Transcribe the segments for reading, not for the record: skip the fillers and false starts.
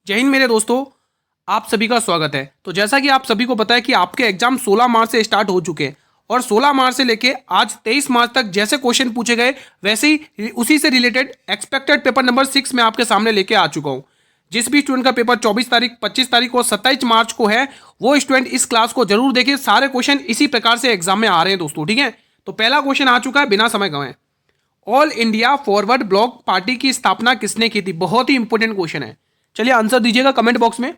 जय हिंद मेरे दोस्तों। आप सभी का स्वागत है। तो जैसा कि आप सभी को पता है कि आपके एग्जाम 16 मार्च से स्टार्ट हो चुके हैं और 16 मार्च से लेके आज 23 मार्च तक जैसे क्वेश्चन पूछे गए वैसे ही उसी से रिलेटेड एक्सपेक्टेड पेपर नंबर 6 में आपके सामने लेके आ चुका हूं। जिस भी स्टूडेंट का पेपर 24 तारीख, 25 तारीख और 27 मार्च को है वो स्टूडेंट इस क्लास को जरूर देखें। सारे क्वेश्चन इसी प्रकार से एग्जाम में आ रहे हैं दोस्तों, ठीक है। तो पहला क्वेश्चन आ चुका है, बिना समय गंवाए। All India forward block party की स्थापना किसने की थी? बहुत ही इंपॉर्टेंट क्वेश्चन है। चलिए आंसर दीजिएगा कमेंट बॉक्स में,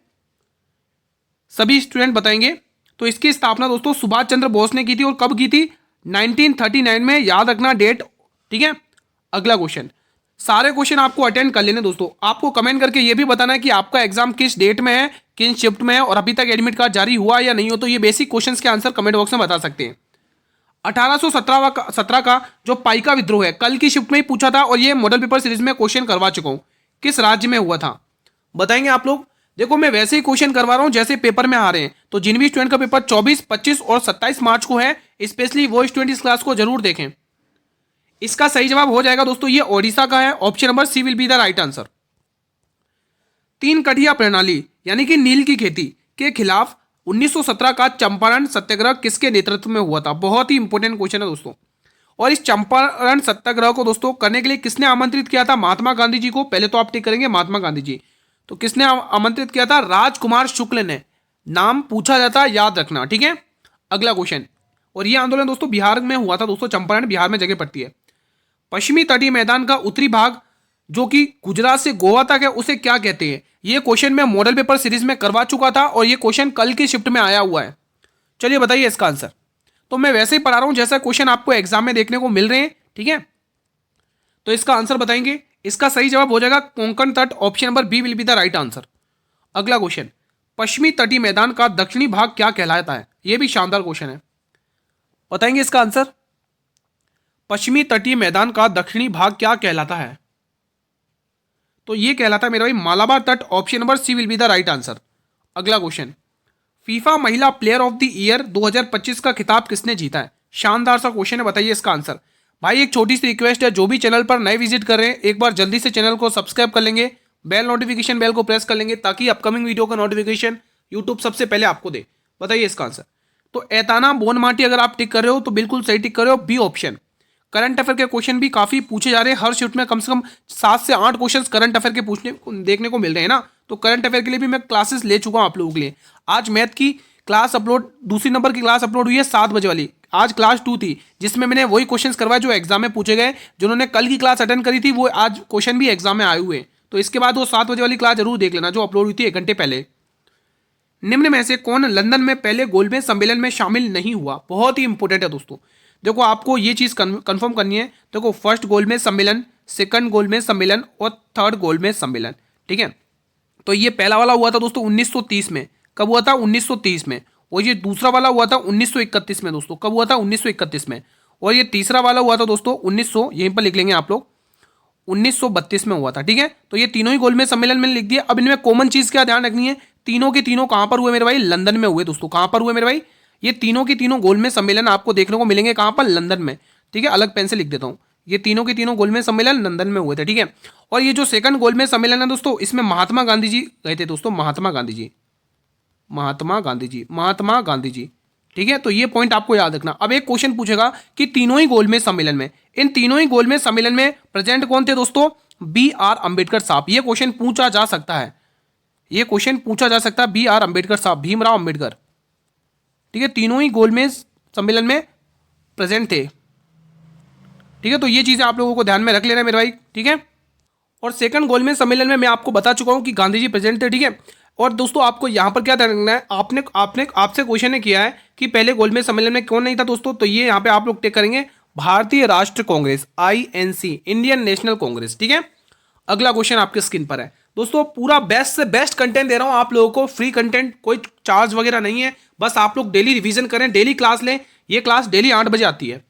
सभी स्टूडेंट बताएंगे। तो इसकी स्थापना दोस्तों सुभाष चंद्र बोस ने की थी। और कब की थी? 1939 में। याद रखना डेट, ठीक है। अगला क्वेश्चन, सारे क्वेश्चन आपको अटेंड कर लेने दोस्तों। आपको कमेंट करके ये भी बताना है कि आपका एग्जाम किस डेट में है, किस शिफ्ट में है और अभी तक एडमिट कार्ड जारी हुआ या नहीं हो। तो ये बेसिक क्वेश्चंस के आंसर कमेंट बॉक्स में बता सकते हैं। 1817 का जो पाइका विद्रोह है कल की शिफ्ट में ही पूछा था और ये मॉडल पेपर सीरीज में क्वेश्चन करवा चुका हूं। किस राज्य में हुआ था बताएंगे आप लोग। देखो मैं वैसे ही क्वेश्चन करवा रहा हूं जैसे पेपर में आ रहे हैं। तो जिन भी स्टूडेंट का पेपर 24, 25 और 27 मार्च को है, स्पेशली वो स्टूडेंट इस क्लास को जरूर देखें। इसका सही जवाब हो जाएगा दोस्तों, ये ओडिशा का है। Option number C will be the right answer. तीन कठिया प्रणाली यानी कि नील की खेती के खिलाफ 1917 का चंपारण सत्याग्रह किसके नेतृत्व में हुआ था? बहुत ही इंपॉर्टेंट क्वेश्चन है दोस्तों। और इस चंपारण सत्याग्रह को दोस्तों करने के लिए किसने आमंत्रित किया था? महात्मा गांधी जी को। पहले तो आप टिक करेंगे महात्मा गांधी जी। तो किसने आमंत्रित किया था? राजकुमार शुक्ल ने। नाम पूछा जाता है, याद रखना, ठीक है। अगला क्वेश्चन, और यह आंदोलन दोस्तों बिहार में हुआ था दोस्तों। चंपारण बिहार में जगह पड़ती है। पश्चिमी तटीय मैदान का उत्तरी भाग जो कि गुजरात से गोवा तक है उसे क्या कहते हैं? ये क्वेश्चन मैं मॉडल पेपर सीरीज में करवा चुका था और ये क्वेश्चन कल की शिफ्ट में आया हुआ है। चलिए बताइए इसका आंसर। तो मैं वैसे ही पढ़ा रहा हूं जैसा क्वेश्चन आपको एग्जाम में देखने को मिल रहे हैं, ठीक है। तो इसका आंसर बताएंगे। इसका सही जवाब हो जाएगा कोंकण तट। Option number B will be the right answer. अगला क्वेश्चन, पश्चिमी तटीय मैदान का दक्षिणी भाग क्या कहलाता है? यह भी शानदार क्वेश्चन है, बताएंगे इसका आंसर। पश्चिमी तटीय मैदान का दक्षिणी भाग क्या कहलाता है? तो यह कहलाता है मेरा भाई मालाबार तट। Option number C will be the right answer. अगला क्वेश्चन, फीफा महिला प्लेयर ऑफ द ईयर 2025 का खिताब किसने जीता है? शानदार सा क्वेश्चन है, बताइए इसका आंसर। भाई एक छोटी सी रिक्वेस्ट है, जो भी चैनल पर नए विजिट कर रहे हैं एक बार जल्दी से चैनल को सब्सक्राइब कर लेंगे, बेल नोटिफिकेशन बेल को प्रेस कर लेंगे ताकि अपकमिंग वीडियो का नोटिफिकेशन यूट्यूब सबसे पहले आपको दे। बताइए इसका आंसर। तो एताना बोनमाटी अगर आप टिक कर रहे हो तो बिल्कुल सही टिक कर रहे हो, बी ऑप्शन। करंट अफेयर के क्वेश्चन भी काफी पूछे जा रहे हैं। हर शिफ्ट में कम से कम 7 से 8 क्वेश्चन करंट अफेयर के पूछने देखने को मिल रहे हैं ना। तो करंट अफेयर के लिए भी मैं क्लासेस ले चुका हूं आप लोगों के लिए। आज मैथ की क्लास अपलोड, दूसरी नंबर की क्लास अपलोड हुई है 7 बजे वाली। आज क्लास 2 थी जिसमें मैंने वही क्वेश्चंस करवाए जो एग्जाम में पूछे गए। जिन्होंने कल की क्लास अटेंड करी थी वो आज क्वेश्चन भी एग्जाम में आए हुए हैं। तो इसके बाद वो 7 बजे वाली क्लास जरूर देख लेना जो अपलोड हुई थी 1 घंटे पहले। निम्न में से कौन लंदन में पहले गोलमेज सम्मेलन में शामिल नहीं हुआ? बहुत ही इंपॉर्टेंट है दोस्तों। देखो आपको ये चीज कंफर्म करनी है। देखो फर्स्ट गोलमेज सम्मेलन, सेकंड गोलमेज सम्मेलन और थर्ड गोलमेज सम्मेलन, ठीक है। तो ये पहला वाला हुआ था दोस्तों 1930 में। कब हुआ था? 1930 में। और ये दूसरा वाला हुआ था 1931 में दोस्तों। कब हुआ था? 1931 में। और ये तीसरा वाला हुआ था दोस्तों 1900, यहीं पर लिख लेंगे आप लोग, 1932 में हुआ था, ठीक है। तो ये तीनों ही गोलमेज सम्मेलन में लिख दिया। अब इनमें कॉमन चीज क्या ध्यान रखनी है? तीनों के तीनों कहां पर हुए मेरे भाई? लंदन में हुए दोस्तों। कहां पर हुए मेरे भाई? ये तीनों के तीनों गोलमेज सम्मेलन आपको देखने को मिलेंगे कहां पर? लंदन में, ठीक है। अलग पेन से लिख देता हूं, ये तीनों के तीनों गोलमेज सम्मेलन लंदन में हुए थे, ठीक है। और ये जो सेकंड गोलमेज सम्मेलन है दोस्तों इसमें महात्मा गांधी जी गए थे दोस्तों। महात्मा गांधी जी, महात्मा गांधी जी, महात्मा गांधी जी, ठीक है। तो ये पॉइंट आपको याद रखना। अब एक क्वेश्चन पूछेगा कि तीनों ही गोलमेज सम्मेलन में, इन तीनों ही गोलमेज सम्मेलन में प्रेजेंट कौन थे दोस्तों? बी आर अंबेडकर साहब। ये क्वेश्चन पूछा जा सकता है, ये क्वेश्चन पूछा जा सकता है। बी आर अंबेडकर साहब, भीमराव अंबेडकर, ठीक है। तीनों ही गोलमेज सम्मेलन में प्रेजेंट थे, ठीक है। तो ये चीजें आप लोगों को ध्यान में रख लेना मेरे भाई, ठीक है। और सेकंड गोलमेज सम्मेलन में मैं आपको बता चुका हूं कि गांधी जी प्रेजेंट थे, ठीक है। और दोस्तों आपको यहां पर क्या ध्यान रखना है? आपने आपने आपसे क्वेश्चन ने किया है कि पहले गोलमेज सम्मेलन में कौन नहीं था दोस्तों। तो ये यहां पे आप लोग टिक करेंगे भारतीय राष्ट्र Congress, INC, Indian national Congress, ठीक है। अगला क्वेश्चन आपके स्क्रीन पर है दोस्तों। पूरा बेस्ट से बेस्ट कंटेंट दे रहा हूं आप लोगों को, फ्री कंटेंट, कोई चार्ज वगैरह नहीं है। बस आप लोग डेली रिवीजन करें, डेली क्लास लें। ये क्लास डेली 8 बजे आती है।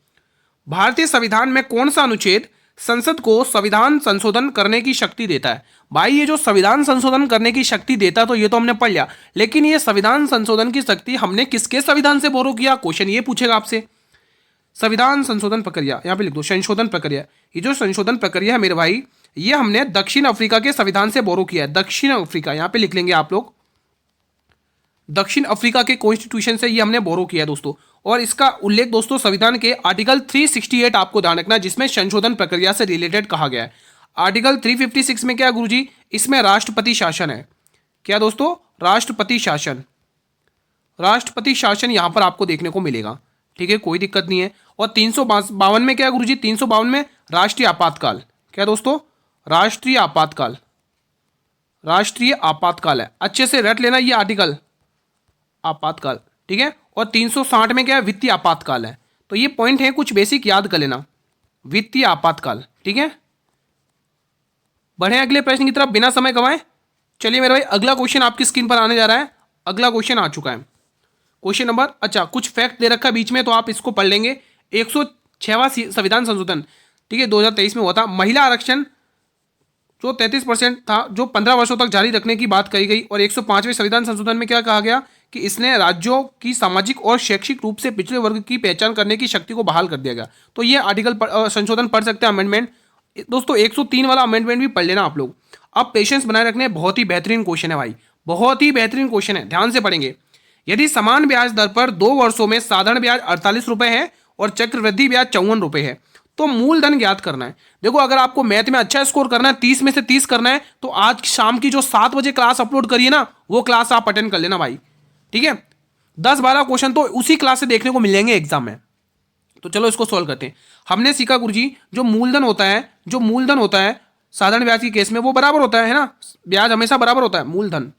भारतीय संविधान में कौन सा अनुच्छेद संसद को संविधान संशोधन करने की शक्ति देता है? भाई ये जो संविधान संशोधन करने की शक्ति देता है तो ये तो हमने पढ़ लिया, लेकिन ये संविधान संशोधन की शक्ति हमने किसके संविधान से बोरो किया? क्वेश्चन ये पूछेगा आपसे। संविधान संशोधन प्रक्रिया, यहां पे लिख दो संशोधन प्रक्रिया। ये जो संशोधन प्रक्रिया है मेरे भाई, ये हमने दक्षिण अफ्रीका के संविधान से बोरो किया है। दक्षिण अफ्रीका, यहां पे लिख लेंगे आप लोग, दक्षिण अफ्रीका के कॉन्स्टिट्यूशन से ये हमने बोरो किया है दोस्तों। और इसका उल्लेख दोस्तों संविधान के आर्टिकल 368 आपको ध्यान रखना, जिसमें संशोधन प्रक्रिया से रिलेटेड कहा गया है। आर्टिकल 356 में क्या गुरुजी, इसमें राष्ट्रपति शासन है। क्या दोस्तों, राष्ट्रपति शासन, राष्ट्रपति शासन यहां पर आपको देखने को मिलेगा। ठीक है, कोई दिक्कत नहीं है। और 352 में क्या है गुरुजी, 352 में राष्ट्रीय आपातकाल। क्या दोस्तों, राष्ट्रीय आपातकाल, राष्ट्रीय आपातकाल है, अच्छे से रट लेना ये आर्टिकल, आपातकाल। ठीक है, और 360 में क्या है, वित्तीय आपातकाल है। तो ये पॉइंट है, कुछ बेसिक याद कर लेना, वित्तीय आपातकाल। ठीक है, बढ़े अगले प्रश्न की तरफ बिना समय गंवाए। चलिए मेरे भाई, अगला क्वेश्चन आपकी स्क्रीन पर आने जा रहा है। अगला क्वेश्चन आ चुका है, क्वेश्चन नंबर, अच्छा कुछ फैक्ट दे रखा है बीच में, तो आप इसको पढ़ लेंगे। 106वां संविधान संशोधन, ठीक है, 2023 में हुआ था। महिला आरक्षण जो 33% था, जो 15 वर्षों तक जारी रखने की बात कही गई। और 105वें संविधान संशोधन में क्या कहा गया कि इसने राज्यों की सामाजिक और शैक्षिक रूप से पिछड़े वर्ग की पहचान करने की शक्ति को बहाल कर दिया गया। तो ये आर्टिकल संशोधन पढ़ सकते हैं, अमेंडमेंट दोस्तों। 103 वाला अमेंडमेंट भी पढ़ लेना आप लोग। अब पेशेंस बनाए रखने, बहुत ही बेहतरीन क्वेश्चन है भाई, बहुत ही बेहतरीन क्वेश्चन है, ध्यान से पढ़ेंगे। यदि समान ब्याज दर पर 2 वर्षों में साधारण ब्याज 48 रुपए है और चक्रवृद्धि ब्याज 54 रुपए है, तो मूलधन ज्ञात करना है। देखो, अगर आपको मैथ में अच्छा स्कोर करना है, 30 में से 30 करना है, तो आज शाम की जो 7 बजे क्लास अपलोड करिए ना, वो क्लास आप अटेंड कर लेना भाई। ठीक है, 10-12 क्वेश्चन तो उसी क्लास से देखने को मिल जाएंगे एग्जाम में। तो चलो इसको सॉल्व करते हैं। हमने सीखा गुरुजी, जो मूलधन होता है, जो मूलधन होता है साधारण ब्याज के केस में वो बराबर होता है ना, ब्याज हमेशा बराबर होता है। मूलधन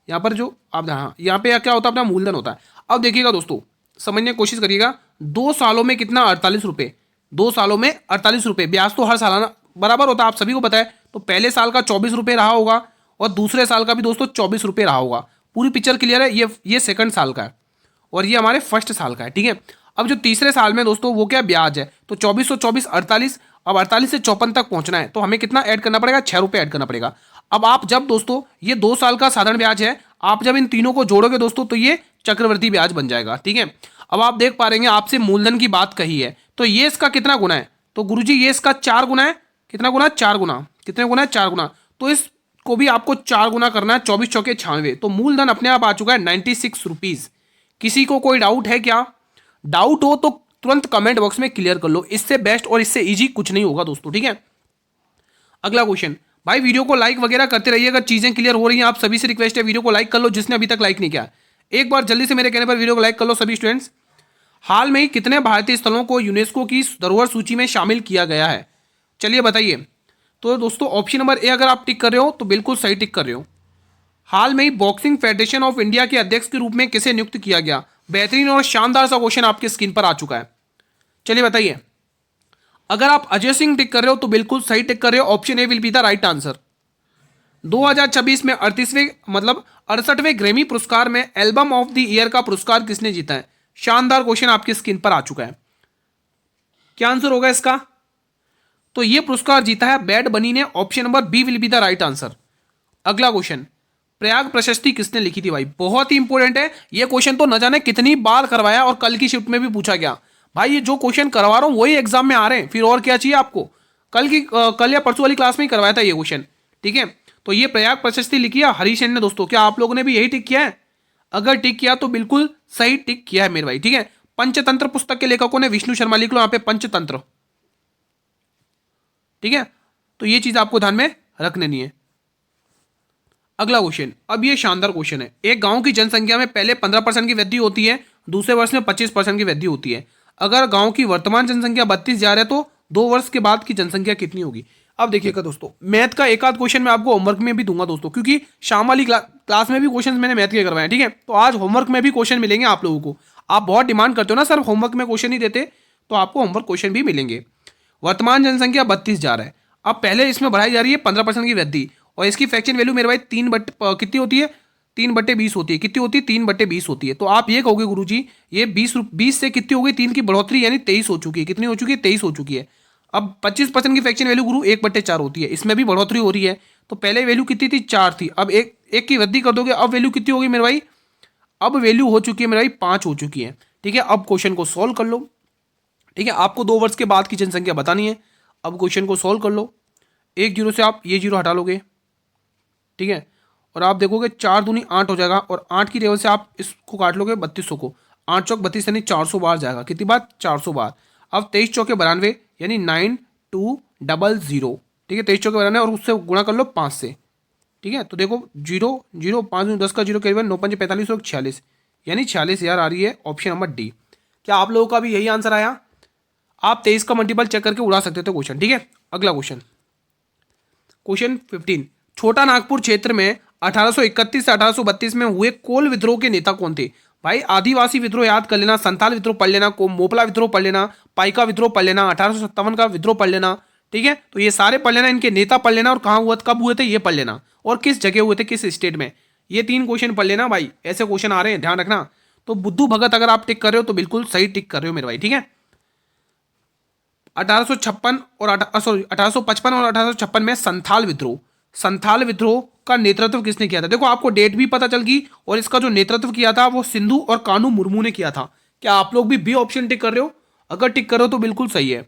यहाँ पर जो आप, हाँ यहाँ पे क्या होता है, अपना मूलधन होता है। अब देखिएगा दोस्तों, समझने की कोशिश करिएगा। 2 सालों में कितना, 48 रुपये। 2 सालों में 48 रुपये, ब्याज तो हर सालाना बराबर होता है, आप सभी को पता है। तो पहले साल का 24 रुपये रहा होगा और दूसरे साल का भी दोस्तों 24 रुपये रहा होगा। पूरी पिक्चर क्लियर है। ये सेकंड साल का है और ये हमारे फर्स्ट साल का है। ठीक है, अब जो तीसरे साल में दोस्तों वो क्या ब्याज है, तो 2424 48, अब 48 से 54 तक पहुंचना है, तो हमें कितना ऐड करना पड़ेगा, 6 रुपये ऐड करना पड़ेगा। अब आप जब दोस्तों, ये 2 साल का साधारण ब्याज है, आप जब इन तीनों को जोड़ोगे दोस्तों, तो ये चक्रवृद्धि ब्याज बन जाएगा। ठीक है, अब आप देख पा रहे हैं, आपसे मूलधन की बात कही है, तो ये इसका कितना गुना है, तो गुरुजी ये इसका 4 गुना है। कितना गुना, 4 गुना। कितने गुना है, 4 गुना। तो इसको भी आपको 4 गुना करना है, 24 चौके 96। तो मूलधन अपने आप आ चुका है 96 रुपीज। किसी को कोई डाउट है क्या? डाउट हो तो तुरंत कमेंट बॉक्स में क्लियर कर लो। इससे बेस्ट और इससे इजी कुछ नहीं होगा दोस्तों। ठीक है, अगला क्वेश्चन भाई, वीडियो को लाइक वगैरह करते रहिए, अगर चीजें क्लियर हो रही हैं। आप सभी से रिक्वेस्ट है, वीडियो को लाइक कर लो, जिसने अभी तक लाइक नहीं किया एक बार जल्दी से मेरे कहने पर वीडियो को लाइक कर लो सभी स्टूडेंट्स। हाल में ही कितने भारतीय स्थलों को यूनेस्को की धरोहर सूची में शामिल किया गया है, चलिए बताइए। तो दोस्तों ऑप्शन नंबर ए अगर आप टिक कर रहे हो तो बिल्कुल सही टिक कर रहे हो। हाल में ही बॉक्सिंग फेडरेशन ऑफ इंडिया के अध्यक्ष के रूप में किसे नियुक्त किया गया? बेहतरीन और शानदार सा क्वेश्चन आपकी स्क्रीन पर आ चुका है, चलिए बताइए। अगर आप अजय सिंह टिक कर रहे हो तो बिल्कुल सही टिक कर रहे हो, option A will be the right answer. 2026 में 38वें मतलब 68वें ग्रैमी पुरस्कार में एल्बम ऑफ द ईयर का पुरस्कार किसने जीता है? शानदार क्वेश्चन आपकी स्क्रीन पर आ चुका है। क्या आंसर होगा इसका? तो यह पुरस्कार जीता है बैड बनी ने, option number B will be the right answer. अगला क्वेश्चन, प्रयाग प्रशस्ति किसने लिखी थी? भाई बहुत ही इंपॉर्टेंट है ये क्वेश्चन, तो न जाने कितनी बार करवाया और कल की शिफ्ट में भी पूछा गया। भाई ये जो क्वेश्चन करवा रहा हूं वही एग्जाम में आ रहे हैं, फिर और क्या चाहिए आपको? कल या परसों वाली क्लास में ही करवाया था ये क्वेश्चन। ठीक है, तो ये प्रयाग प्रशस्ति लिखी है हरीश ने दोस्तों। क्या आप लोगों ने भी यही टिक किया है? अगर टिक किया तो बिल्कुल सही टिक किया है मेरे भाई। ठीक है, पंचतंत्र पुस्तक के लेखकों ने विष्णु शर्मा, लिख लो यहाँ पे पंचतंत्र। ठीक है, तो ये चीज आपको ध्यान में रख लेनी है। अगला क्वेश्चन, अब ये शानदार क्वेश्चन है। एक गांव की जनसंख्या में पहले 15% की वृद्धि होती है, दूसरे वर्ष में 25% की वृद्धि होती है। अगर गांव की वर्तमान जनसंख्या 32,000 है तो 2 वर्ष के बाद की जनसंख्या कितनी होगी? अब देखिएगा दोस्तों, मैथ का एक आध क्वेश्चन मैं आपको होमवर्क में भी दूंगा दोस्तों, क्योंकि शाम वाली क्लास में भी क्वेश्चन मैंने मैथ के करवाए। ठीक है, तो आज होमवर्क में भी क्वेश्चन मिलेंगे आप लोगों को। आप बहुत डिमांड करते हो ना सर होमवर्क में क्वेश्चन नहीं देते, तो आपको होमवर्क क्वेश्चन भी मिलेंगे। वर्तमान जनसंख्या 32,000 है, अब पहले इसमें बढ़ाई जा रही है 15% की वृद्धि, और इसकी फ्रैक्शन वैल्यू मेरे भाई कितनी होती है? 3/20 होती है। कितनी होती है? 3/20 होती है। तो आप ये कहोगे गुरुजी ये 20 से कितनी हो गई? 3 की बढ़ोतरी यानी 23 हो चुकी है। कितनी हो चुकी है? 23 हो चुकी है। अब 25% की फ्रैक्शन वैल्यू गुरु 1/4 होती है, इसमें भी बढ़ोतरी हो रही है। तो पहले वैल्यू कितनी थी? 4 थी, अब एक की वृद्धि कर दोगे, अब वैल्यू कितनी होगी मेरे भाई? अब वैल्यू हो चुकी है मेरे भाई 5 हो चुकी है। ठीक है, अब क्वेश्चन को सॉल्व कर लो। ठीक है, आपको 2 वर्ष के बाद की जनसंख्या बतानी है। अब क्वेश्चन को सॉल्व कर लो। एक जीरो से आप ये जीरो हटा लोगे, ठीक है, और आप देखोगे 4 दूनी 8 हो जाएगा, और 8 की टेबल से आप इसको काट लोगे 3200 को, 8 चौक 32 यानी 400 बार जाएगा। कितनी बार? 400 बार। अब 23 चौके 92 यानी 9200, ठीक है, 23 चौके 92 और उससे गुणा कर लो 5 से, ठीक है। तो देखो जीरो जीरो 5 10 का जीरो करीबन 9 5 45 और 46 यानी 46,000 आ रही है ऑप्शन नंबर डी। क्या आप लोगों का भी यही आंसर आया? आप 23 का मल्टीपल चेक करके उड़ा सकते थे क्वेश्चन, ठीक है। अगला क्वेश्चन, क्वेश्चन 15, छोटा नागपुर क्षेत्र में 1831 से 1832 में हुए कोल विद्रोह के नेता कौन थे? भाई आदिवासी विद्रोह याद कर लेना, संथाल विद्रोह पढ़ लेना, मोपला विद्रोह पढ़ लेना, पाइका विद्रोह पढ़ लेना, 1857 का विद्रोह पढ़ लेना, ठीक है। तो ये सारे पढ़ लेना, इनके नेता पढ़ लेना, और कहाँ हुआ, कब हुए थे ये पढ़ लेना, और किस जगह हुए थे, किस स्टेट में। ये 3 क्वेश्चन पढ़ लेना भाई, ऐसे क्वेश्चन आ रहे हैं, ध्यान रखना। तो बुद्धू भगत अगर आप टिक कर रहे हो तो बिल्कुल सही टिक कर रहे हो मेरे भाई, ठीक है। 1856 और सॉरी 1855 और 1856 में संथाल विद्रोह का नेतृत्व किसने किया था? देखो आपको डेट भी पता चल गई, और इसका जो नेतृत्व किया था वो सिंधु और कानू मुर्मू ने किया था। क्या आप लोग भी बी ऑप्शन टिक कर रहे हो? अगर टिक कर रहे हो तो बिल्कुल सही है।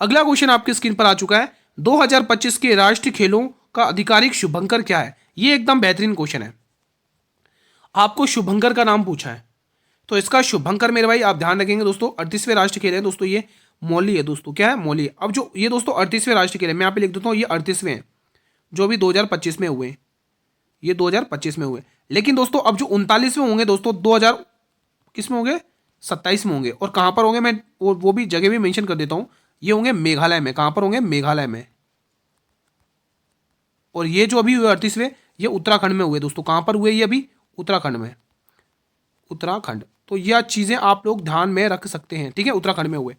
अगला क्वेश्चन आपकी स्क्रीन पर आ चुका है, 2025 के राष्ट्रीय खेलों का आधिकारिक शुभंकर क्या है? ये एकदम बेहतरीन क्वेश्चन है। आपको शुभंकर का नाम पूछा है, तो इसका शुभंकर मेरे भाई आप ध्यान रखेंगे दोस्तों, 38वें राष्ट्रीय खेल है दोस्तों, ये मौली है दोस्तों। क्या है? मौली है। अब जो ये दोस्तों 38वें राष्ट्रीय खेल है, मैं यहाँ पे लिख देता हूँ, ये 38वें हैं जो अभी 2025 में हुए, ये 2025 में हुए। लेकिन दोस्तों अब जो 39वें होंगे दोस्तों 2000 किस में होंगे? 27 में होंगे। और कहाँ पर होंगे मैं वो भी जगह भी मेंशन कर देता हूँ, ये होंगे मेघालय में। कहाँ पर होंगे? मेघालय में। और ये जो अभी हुए 38वें, ये उत्तराखंड में हुए दोस्तों। कहाँ पर हुए ये अभी? उत्तराखंड में, उत्तराखंड। तो यह चीज़ें आप लोग ध्यान में रख सकते हैं, ठीक है, उत्तराखंड में हुए।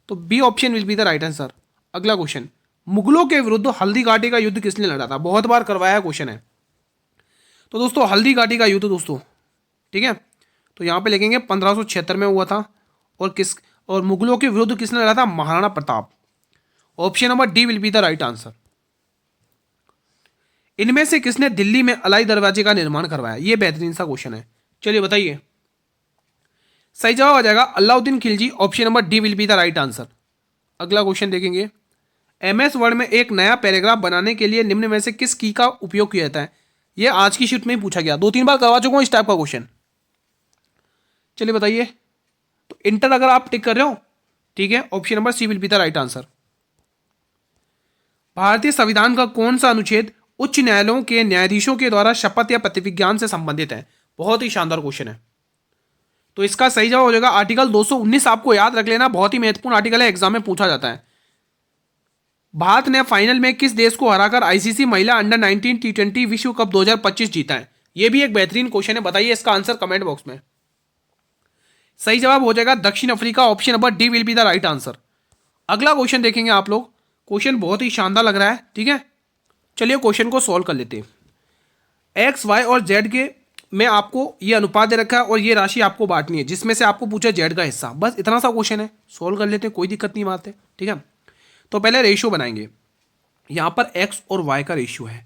तो B option will be the right answer. अगला क्वेश्चन, मुगलों के विरुद्ध हल्दी घाटी का युद्ध किसने लड़ा था? बहुत बार करवाया क्वेश्चन है। तो दोस्तों हल्दी घाटी का युद्ध दोस्तों, ठीक है, तो यहाँ पे लिखेंगे 1576 में हुआ था। और मुगलों के विरुद्ध किसने लड़ा था? Maharana Pratap. Option number D will be the right answer. इनमें से किसने दिल्ली में अलाई दरवाजे का निर्माण करवाया? ये बेहतरीन सा क्वेश्चन है, चलिए बताइए। सही जवाब आ जाएगा Alauddin Khilji. Option number D will be the right answer. अगला क्वेश्चन देखेंगे, एमएस वर्ड में एक नया पैराग्राफ बनाने के लिए निम्न में से किस की का उपयोग किया जाता है? यह आज की शिफ्ट में ही पूछा गया, 2-3 बार करवा चुका हूं इस टाइप का क्वेश्चन। चलिए बताइए। तो इंटर अगर आप टिक कर रहे हो, ठीक है, option number C will be the right answer. भारतीय संविधान का कौन सा अनुच्छेद उच्च न्यायालयों के न्यायाधीशों के द्वारा शपथ या प्रतिविज्ञान से संबंधित है? बहुत ही शानदार क्वेश्चन है। तो इसका सही जवाब हो जाएगा आर्टिकल 219। आपको याद रख लेना, बहुत ही महत्वपूर्ण आर्टिकल है, एग्जाम में पूछा जाता है। भारत ने फाइनल में किस देश को हराकर आईसीसी महिला अंडर 19 T20 विश्व कप 2025 जीता है? यह भी एक बेहतरीन क्वेश्चन है, बताइए इसका आंसर कमेंट बॉक्स में। सही जवाब हो जाएगा दक्षिण Africa. Option number D will be the right answer. अगला क्वेश्चन देखेंगे आप लोग, क्वेश्चन बहुत ही शानदार लग रहा है, ठीक है। चलिए क्वेश्चन को सॉल्व कर लेते हैं। एक्स वाई और जेड के में आपको ये अनुपात दे रखा है, और ये राशि आपको बांटनी है, जिसमें से आपको पूछा जेड का हिस्सा। बस इतना सा क्वेश्चन है, सॉल्व कर लेते हैं, कोई दिक्कत नहीं बात है, ठीक है। तो पहले रेशियो बनाएंगे। यहाँ पर एक्स और वाई का रेशियो है,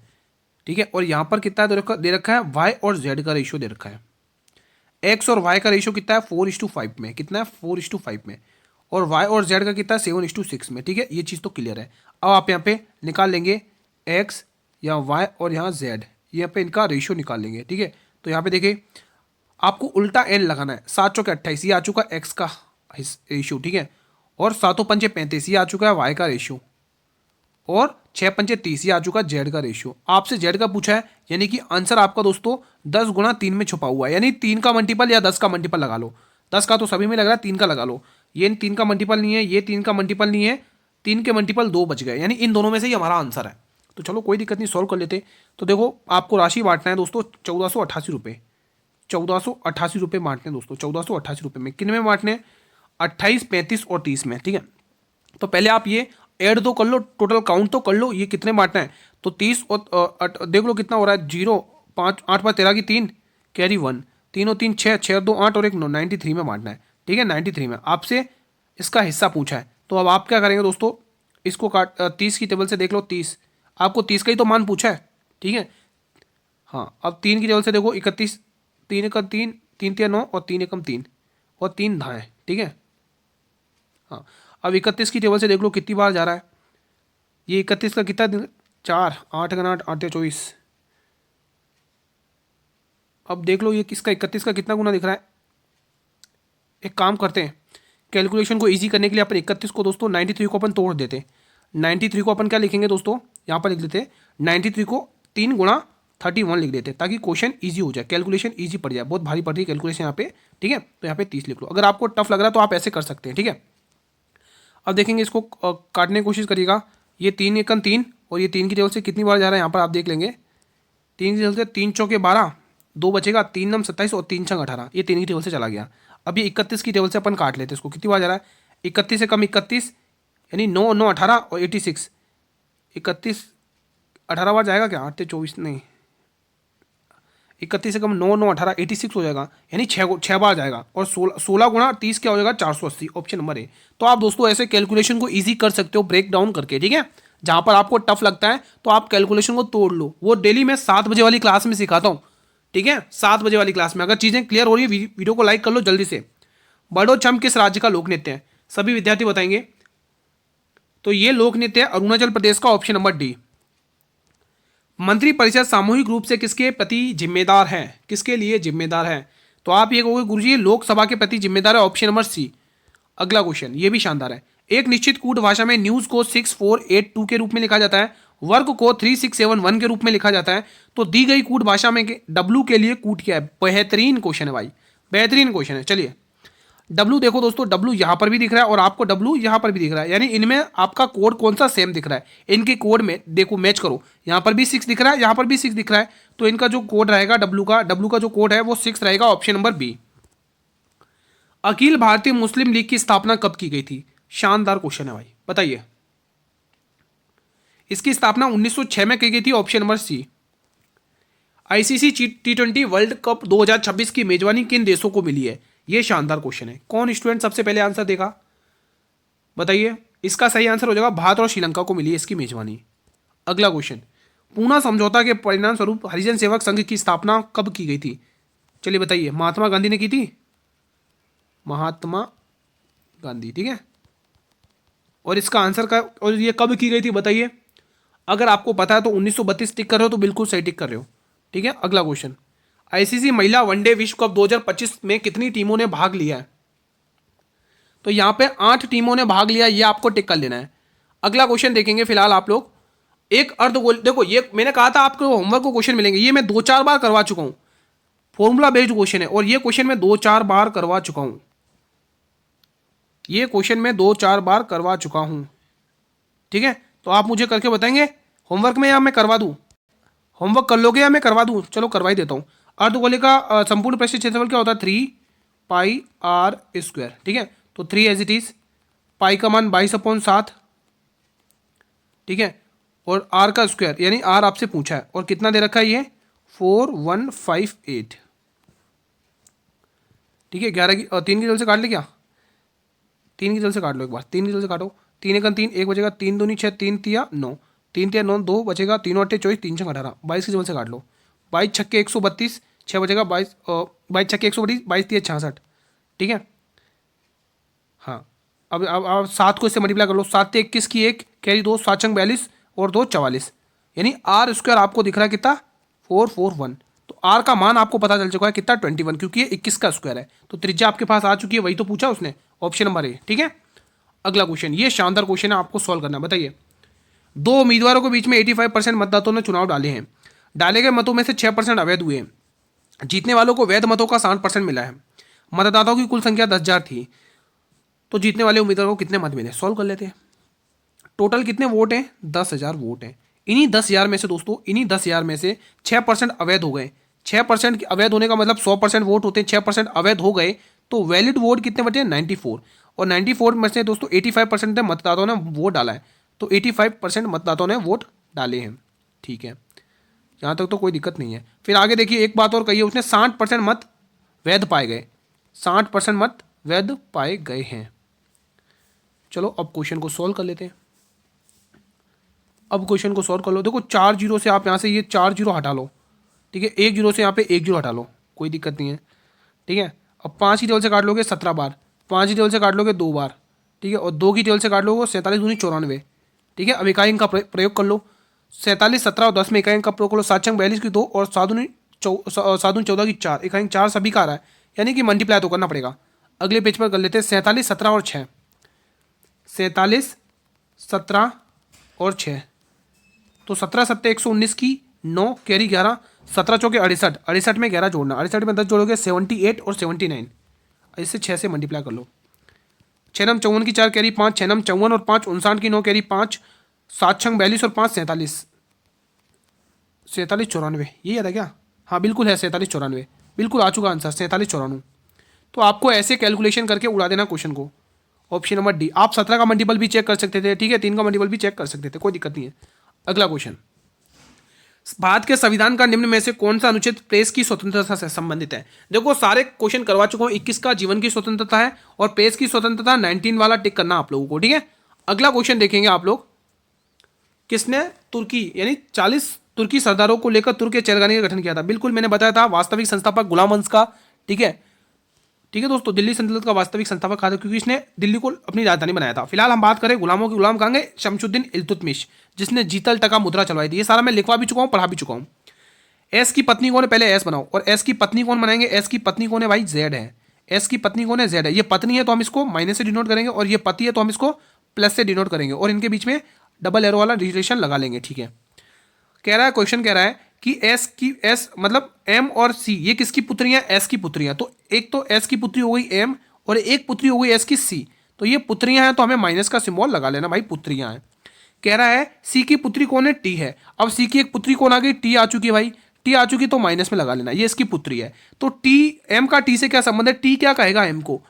ठीक है, और यहाँ पर कितना दे रखा है? वाई और जेड का रेशियो दे रखा है। एक्स और वाई का रेशियो कितना है? 4:5 में। कितना है? 4:5 में। और वाई और जेड का कितना है? 7:6 में, ठीक है। ये चीज़ तो क्लियर है। अब आप यहाँ पे निकाल लेंगे एक्स या वाई और यहाँ जेड, यहाँ पे इनका रेशियो निकाल लेंगे, ठीक है। तो यहाँ पे देखिए आपको उल्टा एन लगाना है। 7 चौके 28 ये आ चुका एक्स का रेशियो, ठीक है, और 7 पंजे 35 ये आ चुका है वाई का रेशियो, और 6 पंजे 30 ये आ चुका है जेड का रेशियो। आपसे जेड का पूछा है, यानी कि आंसर आपका दोस्तों 10 गुणा 3 में छुपा हुआ है, यानी 3 का मल्टीपल या 10 का मल्टीपल लगा लो। 10 का तो सभी में लग रहा है, 3 का लगा लो। ये 3 का मल्टीपल नहीं है, ये 3 का मल्टीपल नहीं है, 3 के मल्टीपल 2 बच गए, यानी इन दोनों में से ही हमारा आंसर है। तो चलो कोई दिक्कत नहीं, सॉल्व कर लेते। तो देखो आपको राशि बांटना है दोस्तों 1488 रुपये। 1488 रुपये बांटने दोस्तों, 1488 रुपये में कितने में बांटने? 28, 35 और 30 में, ठीक है। तो पहले आप ये ऐड तो कर लो, टोटल काउंट तो कर लो, ये कितने बांटना है। तो 30 और देख लो कितना हो रहा है, 0, 5, 8, 5, 13 की 3 कैरी 1, 3 और 3 6, 6 और 2 8 और 1 9, 93 में बांटना है, ठीक है। 93 में आपसे इसका हिस्सा पूछा है। तो अब आप क्या करेंगे दोस्तों, इसको 30 की टेबल से देख लो, 30 आपको 30 का ही तो मान पूछा है, ठीक है। हाँ, अब 3 की टेबल से देखो 31, 3 एकम 3, 3 तिया 9 और 3 एकम 3 और 3 धाएँ, ठीक है। हाँ, अब 31 की टेबल से देख लो कितनी बार जा रहा है। ये 31 का कितना 4 8 का 8 8 24। अब देख लो ये किसका 31 का कितना गुना दिख रहा है। एक काम करते हैं, कैलकुलेशन को इजी करने के लिए अपन 31 को दोस्तों 93 को अपन तोड़ देते। 93 को अपन क्या लिखेंगे दोस्तों, यहाँ पर लिख देते 93 को 3 गुणा 31 लिख देते ताकि क्वेश्चन इजी हो जाए, कैलकुलेशन इजी पड़ जाए। बहुत भारी पड़ रही है कैलकुलेशन यहाँ पे, ठीक है, तो यहाँ पे 30 लिख लो। अगर आपको टफ लग रहा है तो आप ऐसे कर सकते हैं, ठीक है। अब देखेंगे इसको काटने की कोशिश करिएगा। ये 3 एकम 3 और ये 3 की टेबल से कितनी बार जा रहा है यहाँ पर आप देख लेंगे। 3 की टेबल से 3 चौके 12, 2 बचेगा, 3 नम 27 और 3 छंग 18, ये 3 की टेबल से चला गया। अब ये 31 की टेबल से अपन काट लेते हैं इसको, कितनी बार जा रहा है 31 से कम 31 यानी 9 9 18 और 86, 31 18 बार जाएगा क्या, 8 24 नहीं, 31 से कम 9 9 18 86 हो जाएगा, यानी 6 बार जाएगा। और 16 गुणा 30 क्या हो जाएगा 480, ऑप्शन नंबर ए। तो आप दोस्तों ऐसे कैलकुलेशन को इजी कर सकते हो ब्रेक डाउन करके, ठीक है। जहाँ पर आपको टफ लगता है तो आप कैलकुलेशन को तोड़ लो, वो डेली मैं 7 बजे वाली क्लास में सिखाता हूँ, ठीक है, 7 बजे वाली क्लास में। अगर चीज़ें क्लियर हो रही है वीडियो को लाइक कर लो जल्दी से। बड़ोचम किस राज्य का लोक नृत्य है, सभी विद्यार्थी बताएंगे। तो ये लोक नृत्य है अरुणाचल प्रदेश का, ऑप्शन नंबर डी। मंत्रिपरिषद सामूहिक रूप से किसके प्रति जिम्मेदार है, किसके लिए जिम्मेदार है, तो आप ये कहोगे गुरुजी लोकसभा के प्रति जिम्मेदार है, ऑप्शन नंबर सी। अगला क्वेश्चन ये भी शानदार है। एक निश्चित कूट भाषा में न्यूज को 6482 के रूप में लिखा जाता है, वर्ग को 3671 के रूप में लिखा जाता है। तो दी गई कूट भाषा में डब्लू के लिए कूट क्या है, बेहतरीन क्वेश्चन है भाई, बेहतरीन क्वेश्चन है। चलिए डब्लू देखो दोस्तों, डब्लू यहाँ पर भी दिख रहा है और आपको डब्लू यहाँ पर भी दिख रहा है, यानी इनमें आपका कोड कौन सा सेम दिख रहा है। इनके कोड में देखो मैच करो, यहाँ पर भी 6 दिख रहा है, यहाँ पर भी 6 दिख रहा है, तो इनका जो कोड रहेगा डब्लू का जो कोड है वो 6 रहेगा, option number B. Akhil Bharatiya मुस्लिम लीग की स्थापना कब की गई थी, शानदार क्वेश्चन है भाई, बताइए। इसकी स्थापना 1906 में की गई थी, option number C. ICC T20 world cup 2026 की मेजबानी किन देशों को मिली है, ये शानदार क्वेश्चन है। कौन स्टूडेंट सबसे पहले आंसर देगा बताइए। इसका सही आंसर हो जाएगा भारत और श्रीलंका को मिली है इसकी मेजबानी। अगला क्वेश्चन, पूना समझौता के परिणाम स्वरूप हरिजन सेवक संघ की स्थापना कब की गई थी, चलिए बताइए। महात्मा गांधी ने की थी, महात्मा गांधी, ठीक है। और इसका आंसर का, और ये कब की गई थी बताइए। अगर आपको पता है तो 1932 टिक कर रहे हो तो बिल्कुल सही टिक कर रहे हो, ठीक है। अगला क्वेश्चन, आईसीसी महिला वनडे विश्व कप 2025 में कितनी टीमों ने भाग लिया है, तो यहां पे 8 टीमों ने भाग लिया, ये आपको टिक कर लेना है। अगला क्वेश्चन देखेंगे फिलहाल आप लोग, एक अर्धगोल, देखो ये मैंने कहा था आपको होमवर्क को क्वेश्चन मिलेंगे, ये मैं 2-4 बार करवा चुका हूं, फॉर्मूला बेस्ड क्वेश्चन है और ये क्वेश्चन मैं 2-4 बार करवा चुका हूं, ये क्वेश्चन मैं 2-4 बार करवा चुका हूं, ठीक है। तो आप मुझे करके बताएंगे होमवर्क में, या मैं करवा दूं, होमवर्क कर लोगे या मैं करवा दूं, चलो करवा ही देता हूं। अर्धगोले का संपूर्ण पृष्ठीय क्षेत्रफल क्या होता है, 3πr², ठीक है। तो 3 एज इट इज, पाई का मान 22/7, ठीक है, और आर का स्क्वायर यानी आर आपसे पूछा है और कितना दे रखा है ये 4158, ठीक है। 11 की और 3 की जल्द से काट ले क्या, 3 की जल्द से काट लो एक बार, 3 की जल्द से काटो, 3 एकम 3, 1 बचेगा, 3 दूनी 6, 3 तिया 9, 3 तिया 9, 2 बचेगा, 3 8 24, 3 6 18, 22 की जल्द से काट लो, 22 छक्के 132, 6 बचेगा, 22 छक्के 132, 22 तिया 66, ठीक है। हाँ अब 7 को इससे मल्टीप्लाई कर लो, 7 ते 21 की 1 कैरी 2, 7 छंग 42 और 2 44, यानी आर स्क्वायर आपको दिख रहा है कितना 441। तो आर का मान आपको पता चल चुका है कितना 21, क्योंकि ये 21 का स्क्वायर है। तो त्रिज्या आपके पास आ चुकी है, वही तो पूछा उसने, ऑप्शन नंबर ए, ठीक है। अगला क्वेश्चन, ये शानदार क्वेश्चन है, आपको सॉल्व करना, बताइए। 2 उम्मीदवारों के बीच में 85% मतदाताओं ने चुनाव डाले हैं, डाले गए मतों में से 6% अवैध हुए, जीतने वालों को वैध मतों का 60% मिला है, मतदाताओं की कुल संख्या 10,000 थी, तो जीतने वाले उम्मीदवारों को कितने मत मिले, सॉल्व कर लेते हैं। टोटल कितने वोट हैं, 10,000 वोट हैं। इन्हीं 10,000 में से दोस्तों, इन्हीं 10,000 में से 6% अवैध हो गए। 6% अवैध होने का मतलब 100% वोट होते हैं, 6% अवैध हो गए, तो वैलिड वोट कितने बचे, 94। और 94 में से दोस्तों 85% मतदाताओं ने वोट डाला है, तो 85% मतदाताओं ने वोट डाले हैं, ठीक है। यहाँ तक तो कोई दिक्कत नहीं है। फिर आगे देखिए, एक बात और कही है उसने, 60% मत वैध पाए गए, 60% मत वैध पाए गए हैं। चलो अब क्वेश्चन को सॉल्व कर लेते हैं। अब क्वेश्चन को सॉल्व कर लो, देखो 4 जीरो से आप यहाँ से ये 4 जीरो हटा लो, ठीक है। 1 जीरो से यहाँ पे 1 जीरो हटा लो, कोई दिक्कत नहीं है, ठीक है। अब 5 की टेबल से काट लोगे 17 बार, 5 की टेबल से काट लोगे 2 बार, ठीक है। और 2 की टेबल से काट लोगे 47 दूनी 94, ठीक है। अब इकाई अंक का प्रयोग कर लो, 47 17 और 10 में इकाई का प्रोकोलो 7 छंग 42 की 2 और 7 14 की 4 इकाई 4 सभी का आ रहा है, यानी कि मल्टीप्लाई तो करना पड़ेगा। अगले पेज पर कर लेते हैं 47 17 और 6, 47 17 और 6, तो 17 7 119 की 9 कैरी 11, 17 चौके 68, 68 में 11 जोड़ना, 68 में 10 जोड़ोगे 78 और 79, इससे 6 से मल्टीप्लाई कर लो। 6 नम 54 की 4 कैरी 5, 6 नम 54 और 5 59 की 9 कैरी 5, 7 छंग 42 और 5 47, 47 94, यही याद है क्या? हाँ बिल्कुल है 47 94, बिल्कुल आ चुका आंसर 47 94। तो आपको ऐसे कैलकुलेशन करके उड़ा देना क्वेश्चन को। Option number D. आप 17 का मल्टीपल भी चेक कर सकते थे, ठीक है, 3 का मल्टीपल भी चेक कर सकते थे, कोई दिक्कत नहीं है। अगला क्वेश्चन, भारत के संविधान का निम्न में से कौन सा अनुच्छेद प्रेस की स्वतंत्रता से संबंधित है? देखो सारे क्वेश्चन करवा चुका हूं। 21 का जीवन की स्वतंत्रता है और प्रेस की स्वतंत्रता, 19 वाला टिक करना आप लोगों को, ठीक है। अगला क्वेश्चन देखेंगे आप लोग, किसने तुर्की यानी 40 तुर्की सरदारों को लेकर तुर्क चरगानी का गठन किया था? बिल्कुल मैंने बताया था, वास्तविक संस्थापक गुलाम वंश का, ठीक है, ठीक है दोस्तों, दिल्ली सल्तनत का वास्तविक संस्थापक था क्योंकि इसने दिल्ली को अपनी राजधानी बनाया था। फिलहाल हम बात करें गुलामों की, गुलाम कहेंगे शमशुद्दीन इल्तुतमिश, जिसने जीतल टका मुद्रा चलवाई थी। ये सारा मैं लिखवा भी चुका हूँ, पढ़ा भी चुका हूँ। एस की पत्नी कौन है? पहले एस बनाओ, और एस की पत्नी कौन बनाएंगे? एस की पत्नी कौन है भाई? जेड है। एस की पत्नी कौन है? जेड है। ये पत्नी है तो हम इसको माइनस से डिनोट करेंगे, और ये पति है तो हम इसको प्लस से डिनोट करेंगे, और इनके बीच में डबल एरो वाला रिलेशन लगा लेंगे, ठीक है। कह रहा है, क्वेश्चन कह रहा है कि एस मतलब एम और सी, ये किसकी पुत्रियां? एस की पुत्रियां। तो एक तो एस की पुत्री हो गई एम, और एक पुत्री हो गई एस की सी, तो ये पुत्रियां हैं तो हमें माइनस का सिंबल लगा लेना भाई, पुत्रियां हैं। कह रहा है सी की पुत्री कौन है? टी है। अब सी की एक पुत्री कौन आ गई? टी आ चुकी है भाई, टी आ चुकी तो माइनस में लगा लेना, ये इसकी पुत्री है। तो टी, एम का टी से क्या संबंध है? टी क्या कहेगा एम को?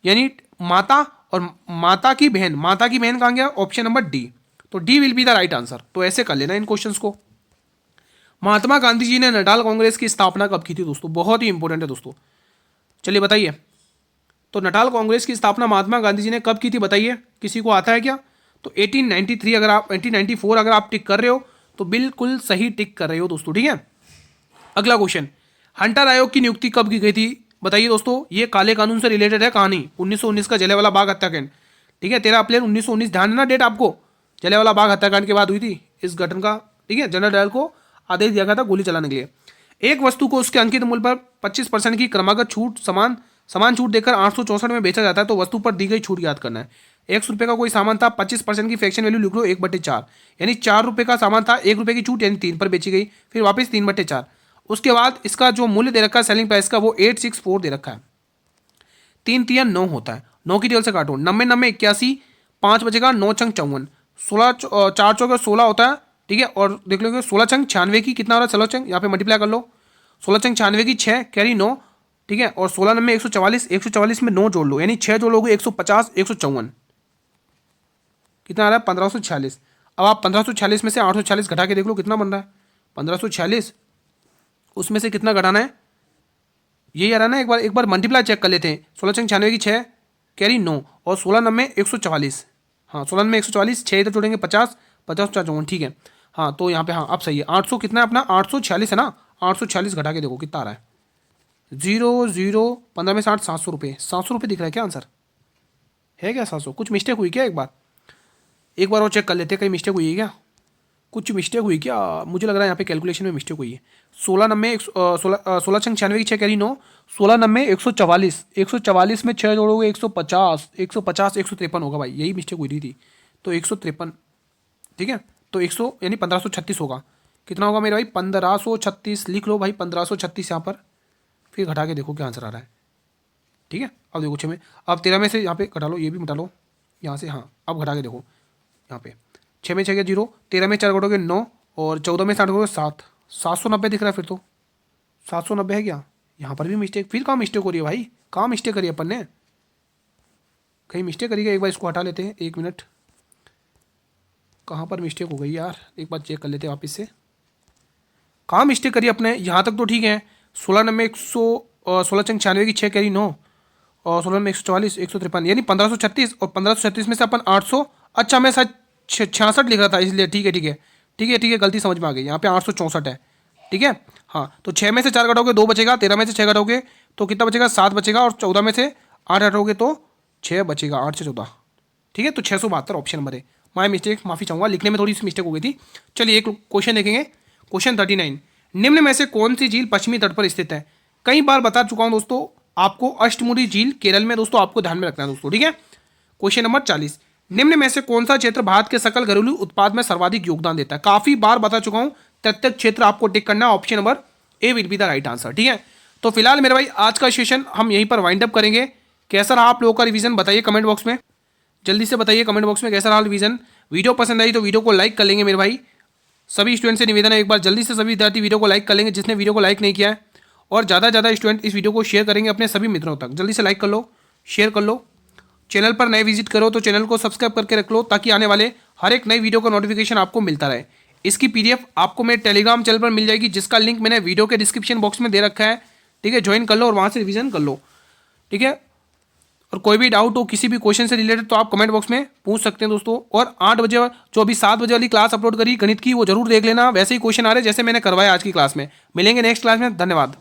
यानी माता, और माता की बहन, माता की बहन कहाँ गया? Option number D. तो D will be the right answer. तो ऐसे कर लेना इन क्वेश्चंस को। महात्मा गांधी जी ने नडाल कांग्रेस की स्थापना कब की थी दोस्तों? बहुत ही इंपॉर्टेंट है दोस्तों, चलिए बताइए। तो नटाल कांग्रेस की स्थापना महात्मा गांधी जी ने कब की थी बताइए, किसी को आता है क्या? तो 1893, अगर आप 1894 अगर आप टिक कर रहे हो तो बिल्कुल सही टिक कर रहे हो दोस्तों, ठीक है। अगला क्वेश्चन, हंटर आयोग की नियुक्ति कब की गई थी बताइए दोस्तों? ये काले कानून से रिलेटेड है कहानी, 1919 का जलियांवाला बाग हत्याकांड, ठीक है। 13 अप्रैल 1919, ध्यान देना डेट आपको, जलियांवाला बाग हत्याकांड के बाद हुई थी इस घटना का, ठीक है। जनरल डायर को आदेश दिया गया था गोली चलाने के लिए। एक वस्तु को उसके अंकित मूल्य पर 25% की क्रमागत छूट समान छूट देकर 864 में बेचा जाता है, तो वस्तु पर दी गई छूट याद करना है। 100 रुपये का कोई सामान था, 25% की फ्रैक्शन वैल्यू लिख लो 1/4, यानी 4 रुपये का सामान था, 1 रुपये की छूट यानी 3 पर बेची गई, फिर वापस 3/4। उसके बाद इसका जो मूल्य दे रखा है सेलिंग प्राइस का, वो 864 दे रखा है। 3 3 9 होता है, 9 की टेबल से काटो, 90 90 81, 5 बचेगा, 9 छंग 54, 16 4 चौके 16 होता है, ठीक है। और देख लोगे 16 छंग 96 की कितना हो रहा है? 16 छंग यहाँ पे मल्टीप्लाई कर लो, 16 छंग 96 की 6 कैरी 9, ठीक है। और 16 नंबर 144, 144 में 9 जोड़ लो, यानी 6 जोड़ोगे 150, 154 कितना आ रहा है? 1546। अब आप 1546 में से 846 घटा के देख लो कितना बन रहा है? 1546 उसमें से कितना घटाना है? यही आ रहा है ना, एक बार मल्टीप्लाई चेक कर लेते हैं। 16 छंग 96 की 6 कैरी 9, और 16 नंबर 144, हाँ 16 में 144, 6 इधर जोड़ेंगे 50, 50 54, ठीक है। हाँ तो यहाँ पे हाँ अब सही है, 800 कितना है अपना? 846 है ना, 846 घटा के देखो कितना आ रहा है? 0 15 में 60, 700 रुपये, 700 रुपये दिख रहा है क्या आंसर? है क्या 700? कुछ मिस्टेक हुई क्या? एक बार और चेक कर लेते हैं, कहीं मिस्टेक हुई है क्या? कुछ मिस्टेक हुई क्या? मुझे लग रहा है यहाँ पे कैलकुलेशन में मिस्टेक हुई है। 16 नंबे 16 छंग 96 की 6 कैरी 9, 16 नंबे 144, 144 में 6 जोड़ोगे 150, 150 153 होगा भाई, यही मिस्टेक हुई थी। तो 153, ठीक है। तो 100 यानी 1536 होगा। कितना होगा मेरे भाई? 1536 लिख लो भाई, 1536 यहाँ पर, फिर घटा के देखो क्या आंसर आ रहा है, ठीक है। अब देखो 6 में, अब 13 में से यहाँ पे घटा लो, ये भी मिटा लो यहाँ से, हाँ अब घटा के देखो यहाँ पे 6 में 6 के 0, 13 में 4 घटोगे 9, और 14 में 60 घटोगे 7, 790 दिख रहा है फिर तो, 790 है क्या? यहाँ पर भी मिस्टेक, फिर कहाँ मिस्टेक हो रही है भाई? कहाँ मिस्टेक करी अपन ने? कहीं मिस्टेक करी है? एक बार इसको हटा लेते हैं, 1 मिनट, कहाँ पर मिस्टेक हो गई यार? एक बार चेक कर लेते हैं वापस से, कहाँ मिस्टेक करी अपने? यहाँ तक तो ठीक है। 16 नंबर 16 छंग 96 की 6 कैरी 9, और 16 में 144, 153, यानी 1536, और 1536 में से अपन 800, अच्छा मैं शायद 66 लिख रहा था इसलिए, ठीक है ठीक है ठीक है ठीक है, गलती समझ में आ गई, यहाँ पे 864 है, ठीक है। हाँ तो 6 में से 4 घटाओगे 2 बचेगा, 13 में से 6 घटाओगे तो कितना बचेगा? 7 बचेगा, और 14 में से 8 हटाओगे तो 6 बचेगा, 8 से 14, ठीक है। तो 672 ऑप्शन नंबर है। माय मिस्टेक, माफ़ी चाहूँगा, लिखने में थोड़ी सी मिस्टेक हो गई थी। चलिए एक क्वेश्चन देखेंगे। क्वेश्चन 39, निम्न में से कौन सी झील पश्चिमी तट पर स्थित है? कई बार बता चुका हूँ दोस्तों, आपको अष्टमुडी झील केरल में दोस्तों आपको ध्यान में रखना है दोस्तों, ठीक है। क्वेश्चन नंबर 40, निम्न में से कौन सा क्षेत्र भारत के सकल घरेलू उत्पाद में सर्वाधिक योगदान देता है? काफी बार बता चुका हूं, तटक क्षेत्र आपको टिक करना है, option number A will be the right answer, ठीक है। तो फिलहाल मेरे भाई आज का सेशन हम यहीं पर वाइंड अप करेंगे। कैसा रहा आप लोगों का रिवीजन बताइए कमेंट बॉक्स में, जल्दी से बताइए कमेंट बॉक्स में कैसा रहा रिवीजन। वीडियो पसंद आई तो वीडियो को लाइक कर लेंगे मेरे भाई। सभी स्टूडेंट से निवेदन है, एक बार जल्दी से सभी विद्यार्थी वीडियो को लाइक कर लेंगे जिसने वीडियो को लाइक नहीं किया है, और ज़्यादा से ज़्यादा स्टूडेंट इस वीडियो को शेयर करेंगे अपने सभी मित्रों तक। जल्दी से लाइक कर लो, शेयर कर लो। चैनल पर नए विजिट करो तो चैनल को सब्सक्राइब करके रख लो, ताकि आने वाले हर एक नई वीडियो का नोटिफिकेशन आपको मिलता रहे। इसकी पीडीएफ आपको मेरे टेलीग्राम चैनल पर मिल जाएगी, जिसका लिंक मैंने वीडियो के डिस्क्रिप्शन बॉक्स में दे रखा है, ठीक है। ज्वाइन कर लो और वहाँ से रिवीजन कर लो, ठीक है। और कोई भी डाउट हो किसी भी क्वेश्चन से रिलेटेड तो आप कमेंट बॉक्स में पूछ सकते हैं दोस्तों। और 8 बजे जो अभी 7 बजे वाली क्लास अपलोड करी गणित की, वो जरूर देख लेना। वैसे ही क्वेश्चन आ रहे जैसे मैंने करवाया आज की क्लास में। मिलेंगे नेक्स्ट क्लास में, धन्यवाद।